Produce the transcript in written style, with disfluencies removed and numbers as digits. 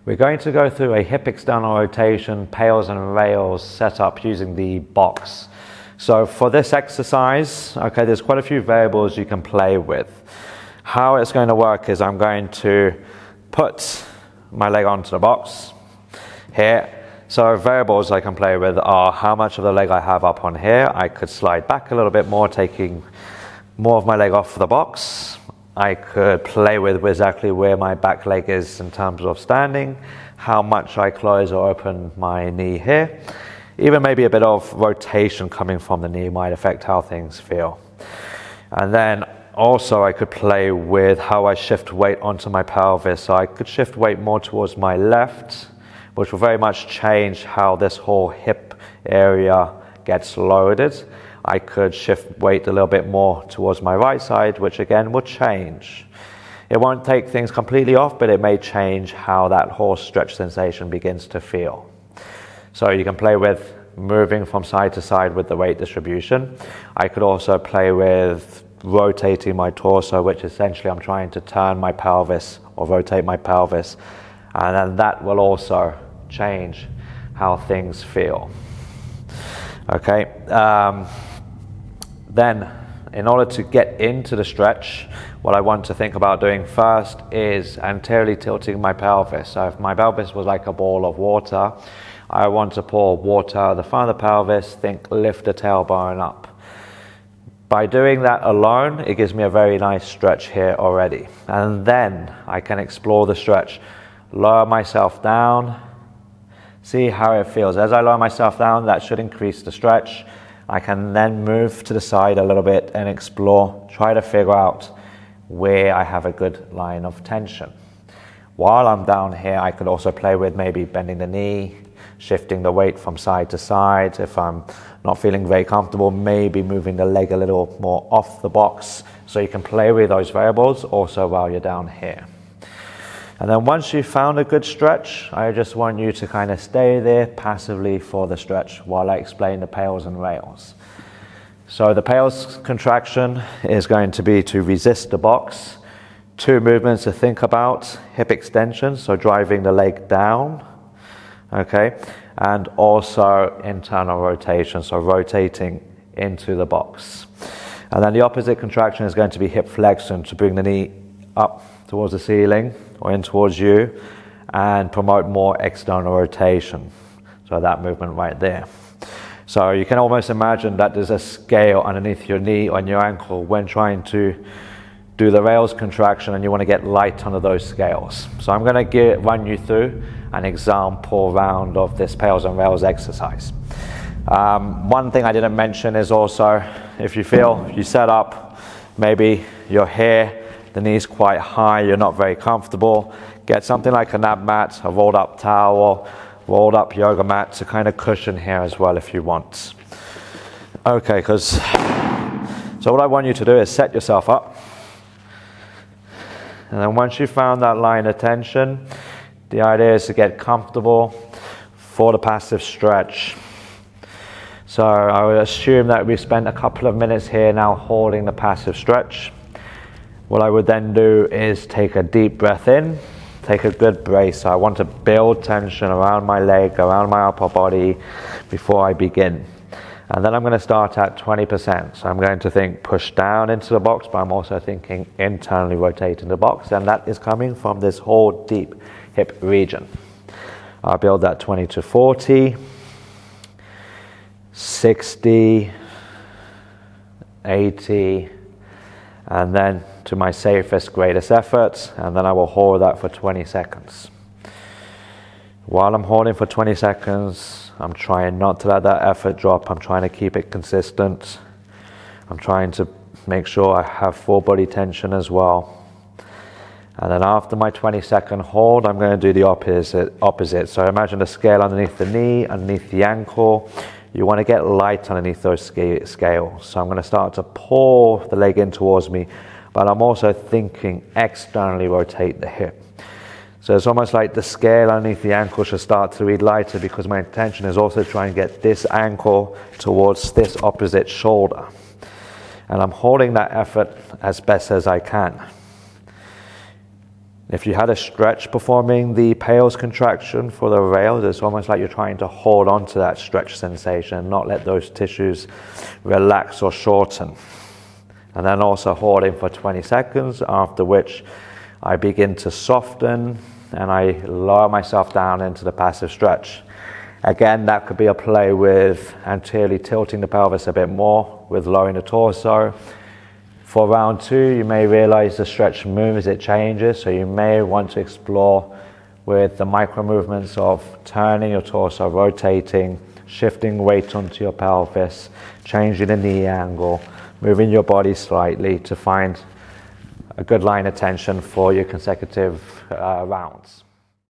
We're going to go through a hip external rotation, PAILS and rails setup using the box. So for this exercise, okay, there's quite a few variables you can play with. How it's going to work is I'm going to put my leg onto the box here. So variables I can play with are how much of the leg I have up on here. I could slide back a little bit more, taking more of my leg off the box. I could play with exactly where my back leg is in terms of standing, how much I close or open my knee here. Even maybe a bit of rotation coming from the knee might affect how things feel. And then also I could play with how I shift weight onto my pelvis. So I could shift weight more towards my left, which will very much change how this whole hip area gets loaded. I could shift weight a little bit more towards my right side, which again will change. It won't take things completely off, but it may change how that whole stretch sensation begins to feel. So you can play with moving from side to side with the weight distribution. I could also play with rotating my torso, which essentially I'm trying to turn my pelvis or rotate my pelvis. And then that will also change how things feel. Okay, then in order to get into the stretch, what I want to think about doing first is anteriorly tilting my pelvis. So if my pelvis was like a ball of water, I want to pour water out of the front of the pelvis, think lift the tailbone up. By doing that alone, it gives me a very nice stretch here already. And then I can explore the stretch, lower myself down, see how it feels. As I lower myself down, that should increase the stretch. I can then move to the side a little bit and explore, try to figure out where I have a good line of tension. While I'm down here, I could also play with maybe bending the knee, shifting the weight from side to side. If I'm not feeling very comfortable, maybe moving the leg a little more off the box. So you can play with those variables also while you're down here. And then once you've found a good stretch, I just want you to kind of stay there passively for the stretch while I explain the PAILS and rails. So the PAILS contraction is going to be to resist the box. Two movements to think about: hip extension, so driving the leg down, okay, and also internal rotation, so rotating into the box. And then the opposite contraction is going to be hip flexion, to bring the knee up towards the ceiling or in towards you and promote more external rotation. So that movement right there. So you can almost imagine that there's a scale underneath your knee or your ankle when trying to do the rails contraction, and you want to get light under those scales. So I'm going to run you through an example round of this PAILS and rails exercise. One thing I didn't mention is also, if you feel you set up, maybe you're here, the knee's quite high, you're not very comfortable, get something like a nab mat, a rolled up towel, rolled up yoga mat to kind of cushion here as well if you want. Okay, so what I want you to do is set yourself up. And then once you've found that line of tension, the idea is to get comfortable for the passive stretch. So I would assume that we've spent a couple of minutes here now holding the passive stretch. What I would then do is take a deep breath in, take a good brace. So I want to build tension around my leg, around my upper body before I begin. And then I'm going to start at 20%. So I'm going to think push down into the box, but I'm also thinking internally rotating the box. And that is coming from this whole deep hip region. I'll build that 20 to 40, 60, 80, and then to my safest, greatest effort, and then I will hold that for 20 seconds. While I'm holding for 20 seconds, I'm trying not to let that effort drop. I'm trying to keep it consistent. I'm trying to make sure I have full body tension as well. And then after my 20-second hold, I'm going to do the opposite. So imagine a scale underneath the knee, underneath the ankle. You want to get light underneath those scales. So I'm going to start to pull the leg in towards me, but I'm also thinking externally rotate the hip. So it's almost like the scale underneath the ankle should start to read lighter, because my intention is also to try and get this ankle towards this opposite shoulder. And I'm holding that effort as best as I can. If you had a stretch performing the PAILS contraction for the rails, it's almost like you're trying to hold on to that stretch sensation and not let those tissues relax or shorten. And then also holding for 20 seconds, after which I begin to soften and I lower myself down into the passive stretch. Again, that could be a play with anteriorly tilting the pelvis a bit more, with lowering the torso. For round 2, you may realize the stretch moves, it changes, so you may want to explore with the micro movements of turning your torso, rotating, shifting weight onto your pelvis, changing the knee angle, moving your body slightly to find a good line of tension for your consecutive rounds.